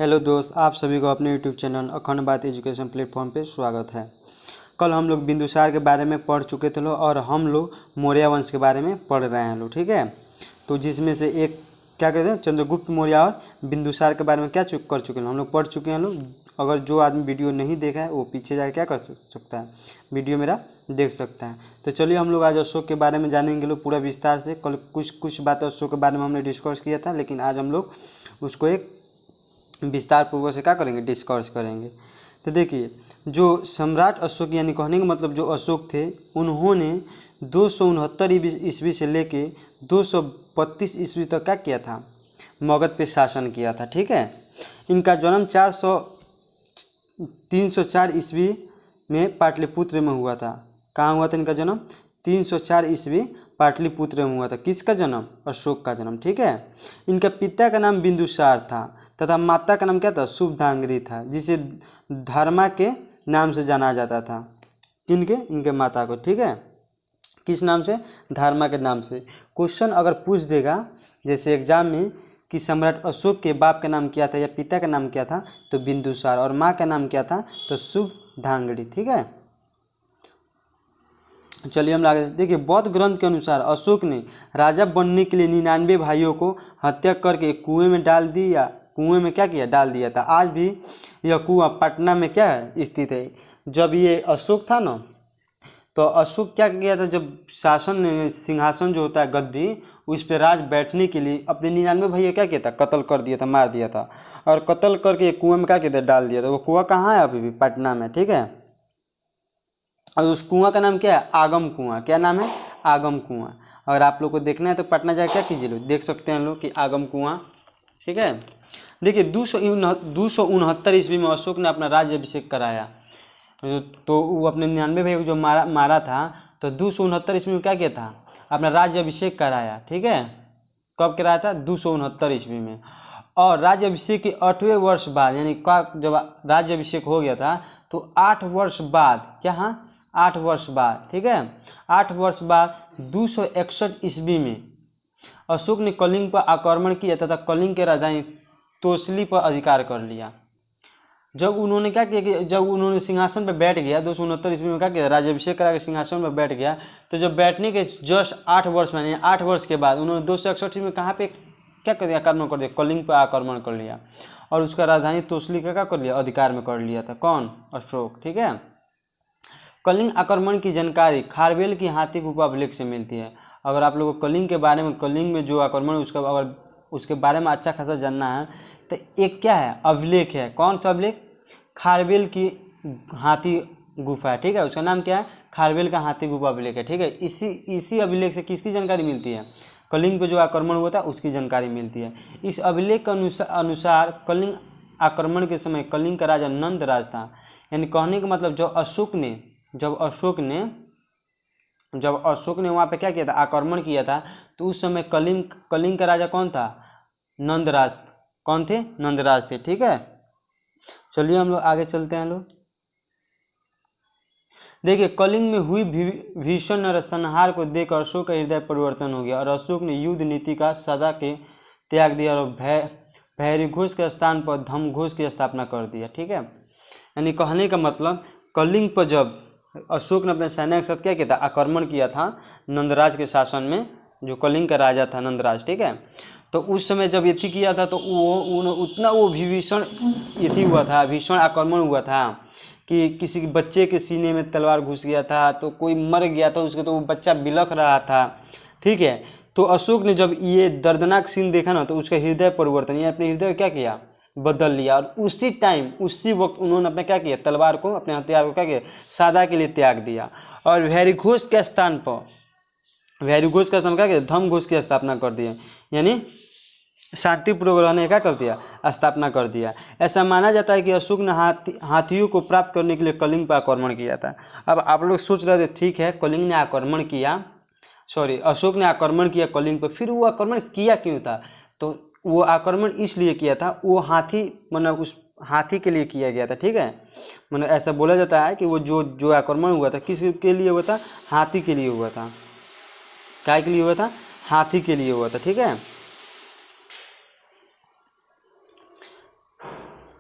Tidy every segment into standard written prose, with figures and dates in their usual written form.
Hello दोस्त, आप सभी को अपने यूट्यूब चैनल अखंड बात एजुकेशन प्लेटफॉर्म पे स्वागत है। कल हम लोग बिंदुसार के बारे में पढ़ चुके थे और हम लोग मौर्य वंश के बारे में पढ़ रहे हैं लोग, ठीक है। तो जिसमें से एक क्या कहते हैं, चंद्रगुप्त मौर्य और बिंदुसार के बारे में क्या कर चुके हैं हम लोग, पढ़ चुके हैं लोग। अगर जो आदमी वीडियो नहीं देखा है वो पीछे जाकर क्या कर सकता है, वीडियो मेरा देख सकता है। तो चलिए हम लोग आज अशोक के बारे में जानेंगे लोग पूरा विस्तार से। कल कुछ बातें अशोक के बारे में हमने डिस्कस किया था, लेकिन आज हम लोग उसको एक विस्तार पूर्वक से क्या करेंगे, डिस्कस करेंगे। तो देखिए, जो सम्राट अशोक यानी कहने का मतलब जो अशोक थे, उन्होंने 269 ईस्वी से लेके 232 ईस्वी तक क्या किया था, मगध पे शासन किया था, ठीक है। इनका जन्म 304 ईस्वी में पाटलिपुत्र में हुआ था। कहाँ हुआ था इनका जन्म? 304 ईस्वी पाटलिपुत्र में हुआ था। किसका जन्म? अशोक का जन्म, ठीक है। इनका पिता का नाम बिंदुसार था तथा माता का नाम क्या था? शुभधांगरी था, जिसे धर्मा के नाम से जाना जाता था। किनके? इनके माता को, ठीक है। किस नाम से? धर्मा के नाम से। क्वेश्चन अगर पूछ देगा जैसे एग्जाम में कि सम्राट अशोक के बाप का नाम क्या था या पिता का नाम क्या था, तो बिंदुसार, और माँ का नाम क्या था, तो शुभधांगरी, ठीक है। चलिए हम आगे देखिए। बौद्ध ग्रंथ के अनुसार अशोक ने राजा बनने के लिए 99 भाइयों को हत्या करके कुएं में डाल दी, या कुएं में क्या किया? डाल दिया था। आज भी यह कुआं पटना में क्या है? स्थित है। जब ये अशोक था ना, तो अशोक क्या किया था, जब शासन सिंहासन जो होता है गद्दी, उस पर राज बैठने के लिए अपने 99 भैया क्या किया था? कत्ल कर दिया था, मार दिया था, और कत्ल करके कुएं में क्या किया था? डाल दिया था। वो कुआं कहाँ है? अभी भी पटना में, ठीक है। और उस कुआं का नाम क्या है? आगम कुआं। क्या नाम है? आगम कुआं। अगर आप लोग को देखना है तो पटना जाकर क्या कीजिए लोग, देख सकते हैं लोग कि आगम कुआं, ठीक है। देखिए 269 ईस्वी में अशोक ने अपना राज्याभिषेक कराया। तो वो अपने 99 भाई को जो मारा था, तो 269 ईस्वी में क्या किया था? अपना राज्याभिषेक कराया, ठीक है। कब कराया था? 269 ईस्वी में। और राज्याभिषेक के 8वें वर्ष बाद, यानी जब राज्याभिषेक हो गया था, तो 8 वर्ष बाद, क्या? हाँ, 8 वर्ष बाद, ठीक है। 8 वर्ष बाद 261 ईस्वी में अशोक ने कलिंग पर आक्रमण किया तथा कलिंग के राजधानी तोसली पर अधिकार कर लिया। जब उन्होंने क्या किया कि जब उन्होंने सिंहासन पर बैठ गया, 269 ईस्वी में क्या किया? राज्याभिषेक करा के सिंहासन पर बैठ गया। तो जब बैठने के जस्ट 8 वर्ष में, 8 वर्ष के बाद उन्होंने 261 ईस्वी में कहाँ पे क्या कर दिया? आक्रमण कर दिया, कलिंग पर आक्रमण कर लिया, और उसका राजधानी तोसली का क्या कर लिया? अधिकार में कर लिया था। कौन? अशोक, ठीक है। कलिंग आक्रमण की जानकारी खारवेल की हाथी गुफा अभिलेख से मिलती है। अगर आप लोगों को कलिंग के बारे में, कलिंग में जो आक्रमण उसका अगर उसके बारे में अच्छा खासा जानना है, तो एक क्या है? अभिलेख है। कौन सा अभिलेख? खारवेल की हाथी गुफा है, ठीक है। उसका नाम क्या है? खारवेल का हाथी गुफा अभिलेख है, ठीक है। इसी अभिलेख से किसकी जानकारी मिलती है? कलिंग पे जो आक्रमण हुआ था उसकी जानकारी मिलती है। इस अभिलेख के अनुसार कलिंग आक्रमण के समय कलिंग का राजा नंद राज था। यानी कहने का मतलब जब अशोक ने वहाँ पे क्या किया था? आक्रमण किया था, तो उस समय कलिंग का राजा कौन था? नंदराज। कौन थे? नंदराज थे, ठीक है। चलिए हम लोग आगे चलते हैं लोग। देखिए, कलिंग में हुई भीषण नरसंहार को देखकर अशोक का हृदय परिवर्तन हो गया, और अशोक ने युद्ध नीति का सदा के त्याग दिया और भैरघोष के स्थान पर धम्मघोष की स्थापना कर दिया, ठीक है। यानी कहने का मतलब, कलिंग पर जब अशोक ने अपने सैन्य के साथ क्या किया था? आक्रमण किया था नंदराज के शासन में, जो कलिंग का राजा था नंदराज, ठीक है। तो उस समय जब ये किया था, तो वो भीषण आक्रमण हुआ था कि किसी बच्चे के सीने में तलवार घुस गया था, तो कोई मर गया था उसके, तो वो बच्चा बिलख रहा था, ठीक है। तो अशोक ने जब ये दर्दनाक सीन देखा ना, तो उसका हृदय परिवर्तन, ये अपने हृदय क्या किया? बदल लिया, और उसी वक्त उन्होंने अपने क्या किया? तलवार को, अपने हथियार को क्या किया? सदा के लिए त्याग दिया, और भैरघोष के स्थान पर क्या किया? धम्मघोष की स्थापना कर दिया। यानी शांतिपूर्वक रहने का कर दिया? स्थापना कर दिया। ऐसा माना जाता है कि अशोक ने हाथियों को प्राप्त करने के लिए कलिंग पर आक्रमण किया था। अब आप लोग सोच रहे थे, ठीक है, अशोक ने आक्रमण किया कलिंग पर, फिर वो आक्रमण किया क्यों था? तो वो आक्रमण इसलिए किया था, वो उस हाथी के लिए किया गया था, ठीक है। मतलब ऐसा बोला जाता है कि वो जो आक्रमण हुआ था, किस के लिए हुआ था? हाथी के लिए हुआ था। काय के लिए हुआ था? हाथी के लिए हुआ था, ठीक है।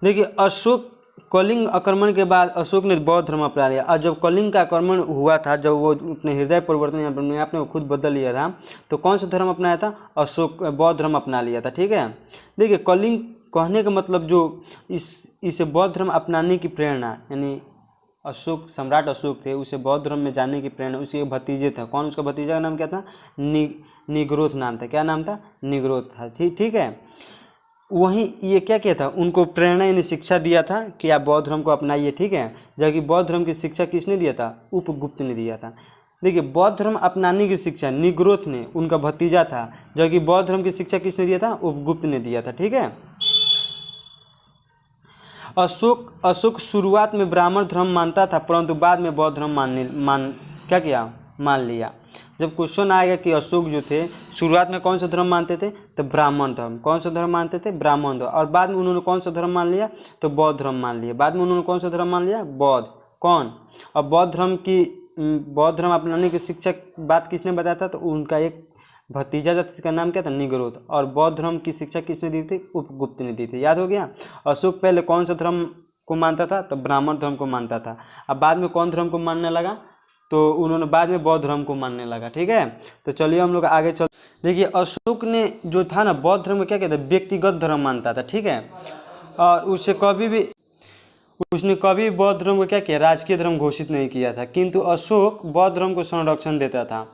देखिए अशोक कलिंग आक्रमण के बाद अशोक ने बौद्ध धर्म अपना लिया। और जब कलिंग का आक्रमण हुआ था, जब वो अपने हृदय परिवर्तन अपने आपने खुद बदल लिया था, तो कौन सा धर्म अपनाया था? अशोक बौद्ध धर्म अपना लिया था। ठीक है, देखिए कलिंग कहने का मतलब जो इसे बौद्ध धर्म अपनाने की प्रेरणा, यानी अशोक सम्राट अशोक थे, उसे बौद्ध धर्म में जाने की प्रेरणा उसके भतीजे थे। कौन? उसका भतीजा का नाम क्या था? निग्रोथ नाम था। क्या नाम था? निग्रोथ था। ठीक है, वहीं ये क्या किया था? उनको प्रेरणा यानी शिक्षा दिया था कि आप बौद्ध धर्म को अपनाइए। ठीक है, जबकि बौद्ध धर्म की शिक्षा किसने दिया था? उपगुप्त ने दिया था। देखिए बौद्ध धर्म अपनाने की शिक्षा निग्रोथ ने, उनका भतीजा था, जबकि बौद्ध धर्म की शिक्षा किसने दिया था? उपगुप्त ने दिया था। ठीक है, अशोक शुरुआत में ब्राह्मण धर्म मानता था, परंतु बाद में बौद्ध धर्म मान लिया। जब क्वेश्चन आएगा कि अशोक जो थे शुरुआत में कौन सा धर्म मानते थे, तो ब्राह्मण धर्म। कौन सा धर्म मानते थे? ब्राह्मण धर्म। और बाद में उन्होंने कौन सा धर्म मान लिया? तो बौद्ध धर्म मान लिया। बाद में उन्होंने कौन सा धर्म मान लिया? बौद्ध। कौन? और बौद्ध धर्म अपनाने की शिक्षा बात किसने बताया था? तो उनका एक भतीजा था, जिसका नाम क्या था? निग्रोथ। और बौद्ध धर्म की शिक्षा किसने दी थी? उपगुप्त ने दी थी। याद हो गया? अशोक पहले कौन सा धर्म को मानता था? तो ब्राह्मण धर्म को मानता था। अब बाद में कौन धर्म को मानने लगा? तो उन्होंने बाद में बौद्ध धर्म को मानने लगा। ठीक है, तो चलिए हम लोग आगे चल। देखिए अशोक ने जो था ना, बौद्ध धर्म में क्या कहते हैं? व्यक्तिगत धर्म मानता था। ठीक है, और उसने कभी बौद्ध धर्म को क्या किया? राजकीय धर्म घोषित नहीं किया था। किंतु अशोक बौद्ध धर्म को संरक्षण देता था।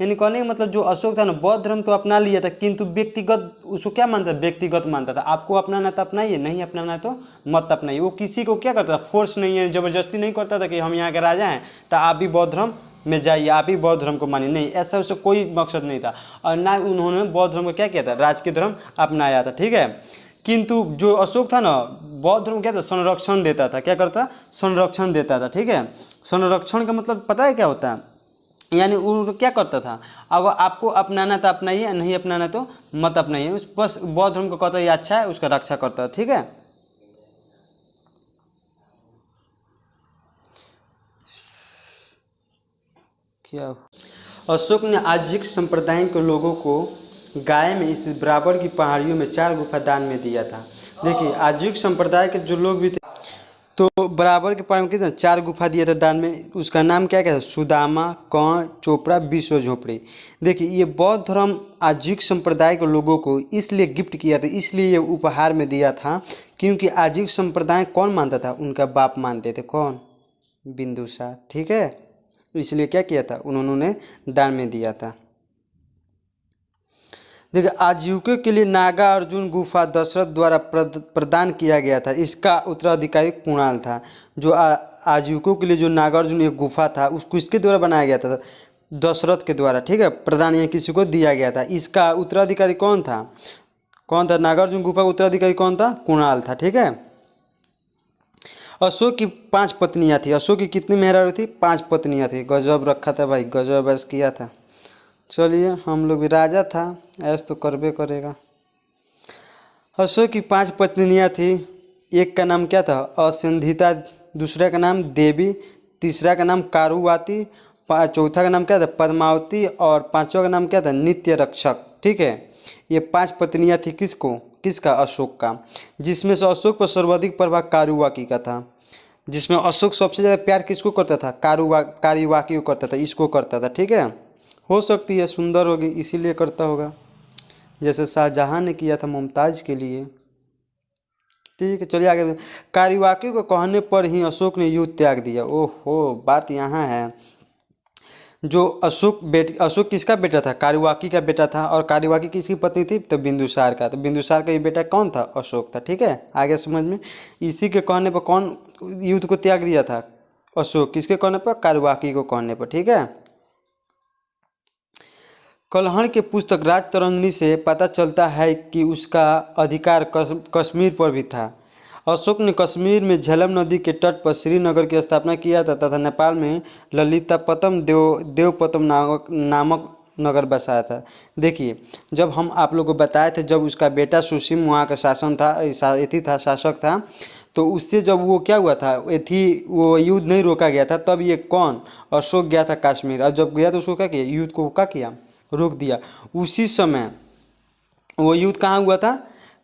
यानी कहने का मतलब जो अशोक था ना, बौद्ध धर्म तो अपना लिया था, किंतु व्यक्तिगत उसको क्या मानता था? व्यक्तिगत मानता था। आपको अपनाना तो अपनाइए, नहीं अपनाना तो मत अपनाइए। वो किसी को क्या करता था? फोर्स नहीं है, ज़बरदस्ती नहीं करता था कि हम यहाँ के राजा हैं तो आप भी बौद्ध धर्म में जाइए, आप ही बौद्ध धर्म को मानिए। नहीं, ऐसा उससे कोई मकसद नहीं था। और ना उन्होंने बौद्ध धर्म को क्या किया था? राजकीय धर्म अपनाया था। ठीक है, किंतु जो अशोक था ना, बौद्ध धर्म क्या था? संरक्षण देता था। क्या करता? संरक्षण देता था। ठीक है, संरक्षण का मतलब पता है क्या होता है? यानी वो क्या करता था? अगर आपको अपनाना तो अपनाइए, नहीं अपनाना तो मत अपनाइए। उस बस बौद्ध धर्म को कहता है ये अच्छा है, उसका रक्षा करता है। ठीक है, क्या अशोक ने आजिक संप्रदाय के लोगों को गाय में स्थित बराबर की पहाड़ियों में 4 गुफा दान में दिया था। देखिए आजिक संप्रदाय के जो लोग भी थे, तो बराबर के पहाड़ में कितना 4 गुफा दिया था दान में। उसका नाम क्या क्या था? सुदामा, कौन, चोपड़ा, विश्व झोपड़ी। देखिए ये बौद्ध धर्म आजिक संप्रदाय के लोगों को इसलिए गिफ्ट किया था, इसलिए ये उपहार में दिया था, क्योंकि आजिक संप्रदाय कौन मानता था? उनका बाप मानते थे। कौन? बिंदुसार। ठीक है, इसलिए क्या किया था? उन्होंने दान में दिया था। देखिए आजीविका के लिए नागा अर्जुन गुफा दशरथ द्वारा प्रदान किया गया था। इसका उत्तराधिकारी कुणाल था। जो आजीविकों के लिए जो नागार्जुन एक गुफा था, उसको इसके द्वारा बनाया गया था? दशरथ के द्वारा। ठीक है, प्रदान या किसी को दिया गया था। इसका उत्तराधिकारी कौन था? नागार्जुन गुफा का उत्तराधिकारी कौन था? कुणाल था। ठीक है, अशोक की 5 पत्नियां थी। अशोक की कितनी मेहरारू थी? 5 पत्नियां थी। गजब रखा था भाई, गजब ऐश किया था। चलिए हम लोग भी राजा था, ऐश तो करबे करेगा। अशोक की 5 पत्नियां थी। एक का नाम क्या था? असंधिता, दूसरा का नाम देवी, तीसरा का नाम कारुवाती, चौथा का नाम क्या था? पद्मावती, और 5वां का नाम क्या था? नित्य रक्षक। ठीक है, ये 5 पत्नियां थी। किसका? अशोक का। जिसमें से अशोक पर सर्वाधिक प्रभाव कारुवाकी का था। जिसमें अशोक सबसे ज़्यादा प्यार किसको करता था? कारुवाकी को करता था, इसको करता था। ठीक है, हो सकती है सुंदर होगी इसीलिए करता होगा, जैसे शाहजहां ने किया था मुमताज़ के लिए। ठीक है, चलिए आगे। कारुवाकी को कहने पर ही अशोक ने युद्ध त्याग दिया। ओहो, बात यहाँ है। जो अशोक किसका बेटा था? कारुवाकी का बेटा था। और कारुवाकी किसकी पत्नी थी? तो बिंदुसार का। तो बिंदुसार का ये बेटा कौन था? अशोक था। ठीक है, आगे समझ में। इसी के कहने पर कौन युद्ध को त्याग दिया था? अशोक। किसके कहने पर? कारुवाकी को कहने पर। ठीक है, कल्हण के पुस्तक राजतरंगिणी से पता चलता है कि उसका अधिकार कश्मीर पर भी था। अशोक ने कश्मीर में झेलम नदी के तट पर श्रीनगर की स्थापना किया था तथा नेपाल में ललितापतम देवपतम नामक नगर बसाया था। देखिए जब हम आप लोग को बताए थे, जब उसका बेटा सुसीम वहाँ का शासक था, तो उससे जब वो क्या हुआ था, वो युद्ध नहीं रोका गया था, तब ये कौन? अशोक गया था कश्मीर। और जब गया तो उसको क्या किया? युद्ध को क्या किया? रोक दिया। उसी समय वो युद्ध कहाँ हुआ था?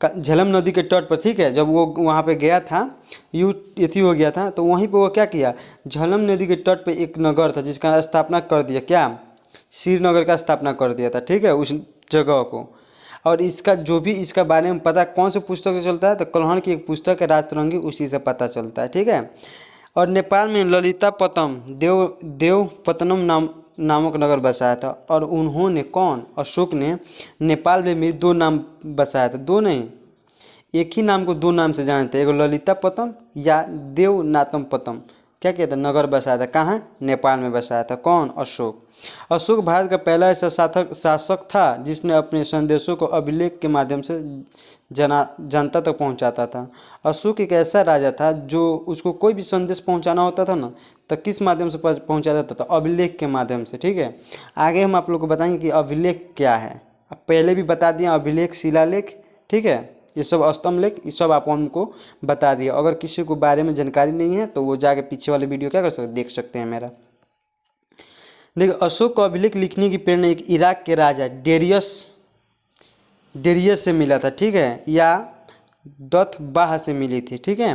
झेलम नदी के तट पर, ठीक है, जब वो वहाँ पे गया था, यथी हो गया था, तो वहीं पे वो क्या किया, झेलम नदी के तट पे एक नगर था जिसका स्थापना कर दिया, क्या, श्रीनगर का स्थापना कर दिया था, ठीक है, उस जगह को। और इसका जो भी इसका बारे में पता कौन से पुस्तक से चलता है, तो कल्हण की एक पुस्तक है राजतरंगी, उसी से पता चलता है, ठीक है। और नेपाल में ललितापतम देवपतनम नामक नगर बसाया था। और उन्होंने कौन, अशोक ने नेपाल में भी 2 नाम बसाया था, 2 नहीं, एक ही नाम को 2 नाम से जानते हैं, एक ललितापतम या देवनातमपतम, क्या कहता है, नगर बसाया था, कहाँ, नेपाल में बसाया था, कौन, अशोक। अशोक भारत का पहला ऐसा शासक था जिसने अपने संदेशों को अभिलेख के माध्यम से जनता तक पहुंचाता था। अशोक एक ऐसा राजा था जो उसको कोई भी संदेश पहुंचाना होता था ना, तो किस माध्यम से पहुंचाता था, तो अभिलेख के माध्यम से, ठीक है। आगे हम आप लोग को बताएंगे कि अभिलेख क्या है। अब पहले भी बता दिया अभिलेख, शिलालेख, ठीक है, ये सब स्तंभ लेख, ये सब आप हमको बता दिया। अगर किसी को बारे में जानकारी नहीं है तो वो जाके पीछे वाले वीडियो क्या कर सकते, देख सकते हैं मेरा। देखिए, अशोक को अभिलेख लिखने की प्रेरणा एक इराक के राजा डेरियस से मिला था, ठीक है, या दतबाह से मिली थी, ठीक है।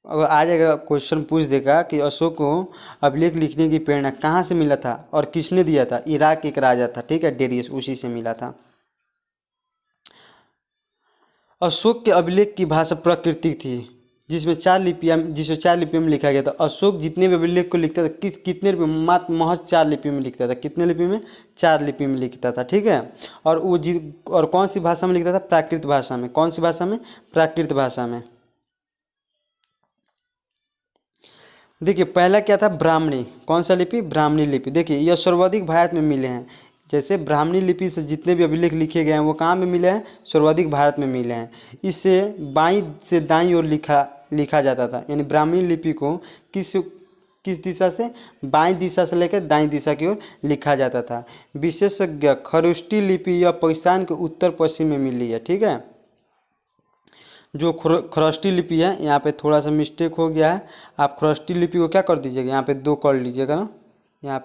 अगर आ जाएगा क्वेश्चन पूछ देगा कि अशोक को अभिलेख लिखने की प्रेरणा कहाँ से मिला था और किसने दिया था, इराक के एक राजा था, ठीक है, डेरियस, उसी से मिला था। अशोक के अभिलेख की भाषा प्राकृतिक थी जिसमें 4 लिपियों में लिखा गया था। अशोक जितने भी अभिलेख को लिखता था कितने लिपि, मात्र महज 4 लिपि में लिखता था, कितने लिपि में, 4 लिपि में लिखता था, ठीक है। और वो और कौन सी भाषा में लिखता था, प्राकृत भाषा में, कौन सी भाषा में, प्राकृत भाषा में। देखिए पहला क्या था, ब्राह्मणी, कौन सा लिपि, ब्राह्मणी लिपि। देखिए यह सर्वाधिक भारत में मिले हैं, जैसे ब्राह्मणी लिपि से जितने भी अभिलेख लिखे गए हैं वो कहाँ में मिले हैं, सर्वाधिक भारत में मिले हैं। इससे बाईं से दाईं ओर लिखा जाता था, यानी ब्राह्मणी लिपि को किस दिशा से, बाईं दिशा से लेकर दाईं दिशा की ओर लिखा जाता था। विशेषज्ञ खरोष्टी लिपि यह पाकिस्तान के उत्तर पश्चिम में मिली है, ठीक है। जो खरोष्टी लिपि है, यहाँ पे थोड़ा सा मिस्टेक हो गया है, आप खरोष्टी लिपि को क्या कर दीजिएगा, यहाँ पे 2 कर लीजिएगा ना, यहाँ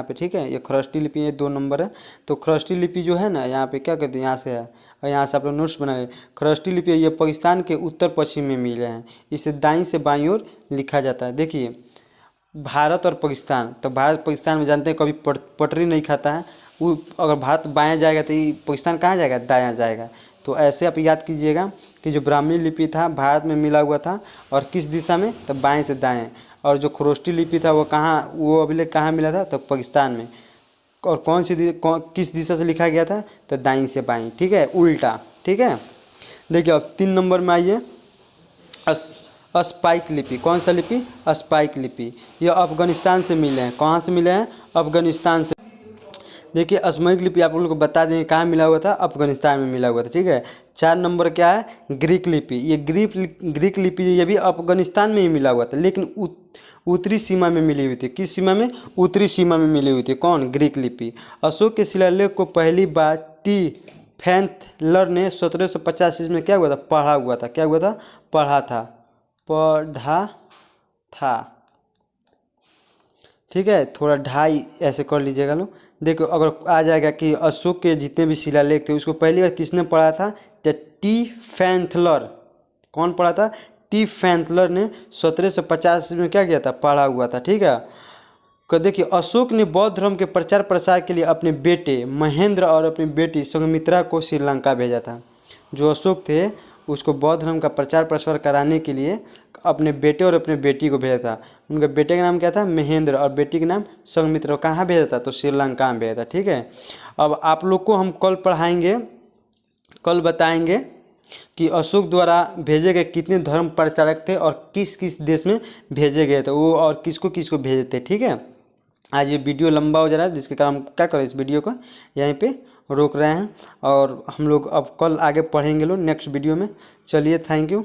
पे, ठीक है। ये खरोष्टी लिपि, ये 2 नंबर है। तो खरोष्टी लिपि जो है ना, यहाँ पे क्या करते हैं, यहाँ से है, और यहाँ से आप लोग नोट्स बनाए। खरोष्टी लिपि ये पाकिस्तान के उत्तर पश्चिम में मिले हैं, इसे दाईं से बाईं ओर लिखा जाता है। देखिए भारत और पाकिस्तान, तो भारत पाकिस्तान में जानते हैं कभी पटरी नहीं खाता है, वो अगर भारत बायाँ जाएगा तो पाकिस्तान कहाँ जाएगा, दायाँ जाएगा। तो ऐसे आप याद कीजिएगा कि जो ब्राह्मणी लिपि था भारत में मिला हुआ था, और किस दिशा में, तो बाएँ से दाएँ। और जो खरोष्टी लिपि था वो कहाँ, वो अभिलेख कहाँ मिला था, तो पाकिस्तान में। और किस दिशा से लिखा गया था, तो दाईं से बाईं, ठीक है, उल्टा, ठीक है। देखिए अब 3 नंबर में आइए, स्पाइक लिपि, कौन सा लिपि, स्पाइक लिपि। यह अफगानिस्तान से मिले हैं, कहाँ से मिले हैं, अफगानिस्तान से। देखिए स्पाइक लिपि आप लोगों को बता दें कहाँ मिला हुआ था, अफगानिस्तान में मिला हुआ था, ठीक है। 4 नंबर क्या है, ग्रीक लिपि। ये ग्रीक लिपि ये भी अफगानिस्तान में ही मिला हुआ था, लेकिन उत्तरी सीमा में मिली हुई थी। किस सीमा में, उत्तरी सीमा में मिली हुई थी, कौन, ग्रीक लिपि। अशोक के शिलालेख को पहली बार टी फैंथलर ने 1750 ईस्वी में क्या हुआ था, पढ़ा था, ठीक है। थोड़ा ढाई ऐसे कर लीजिएगा लोग। देखो अगर आ जाएगा कि अशोक के जितने भी शिलालेख थे उसको पहली बार किसने पढ़ा था, तो टी फैंथलर, कौन पढ़ा था, टी फैंथलर ने 1750 में क्या किया था, पढ़ा हुआ था, ठीक है। तो देखिए अशोक ने बौद्ध धर्म के प्रचार प्रसार के लिए अपने बेटे महेंद्र और अपनी बेटी संघमित्रा को श्रीलंका भेजा था। जो अशोक थे उसको बौद्ध धर्म का प्रचार प्रसार कराने के लिए अपने बेटे और अपने बेटी को भेजा था। उनके बेटे का नाम क्या था, महेंद्र, और बेटी का नाम संघमित्रा। कहाँ भेजा था, तो श्रीलंका में भेजा था, ठीक है। अब आप लोग को हम कल बताएंगे कि अशोक द्वारा भेजे गए कितने धर्म प्रचारक थे और किस किस देश में भेजे गए थे वो, और किसको किसको भेजे थे, ठीक है। आज ये वीडियो लंबा हो जा रहा है, जिसके कारण हम क्या करें, इस वीडियो को यहीं पे रोक रहे हैं, और हम लोग अब कल आगे पढ़ेंगे लोग नेक्स्ट वीडियो में। चलिए, थैंक यू।